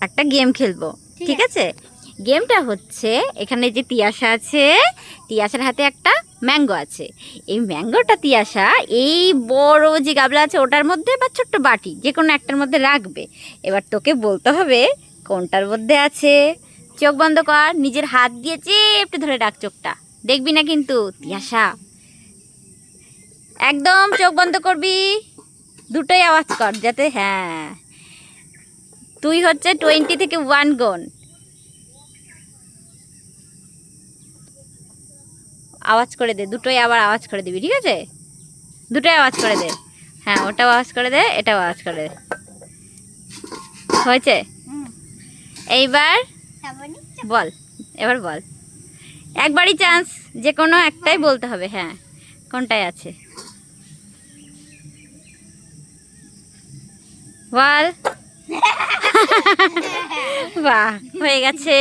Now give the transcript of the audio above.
একটা গেম খেলবো, ঠিক আছে? গেমটা হচ্ছে, এখানে যে তিয়াশা আছে, তিয়াশার হাতে একটা ম্যাঙ্গো আছে। এই ম্যাঙ্গোটা তিয়াশা এই বড় যে গাবলা আছে ওটার মধ্যে বা ছোট্ট বাটি যে কোনো একটার মধ্যে রাখবে। এবার তোকে বলতে হবে কোনটার মধ্যে আছে। চোখ বন্ধ কর, নিজের হাত দিয়ে চেপে ধরে ডাক চোখটা, দেখবি না কিন্তু তিয়াশা। একদম চোখ বন্ধ করবি, দুটোই আওয়াজ কর যাতে, হ্যাঁ তুই হচ্ছে 20 থেকে 1 গুণ আওয়াজ করে দে, দুটোই আবার আওয়াজ করে দিবি, ঠিক আছে? দুটোই আওয়াজ করে দে, হ্যাঁ ওটাও আওয়াজ করে দে, এটাও আওয়াজ করে দে। হয়েছে? এইবার বল, এবার বল, একবারই চান্স, যে কোনো একটাই বলতে হবে। হ্যাঁ কোনটায় আছে বল। বাহ, হয়ে গেছে।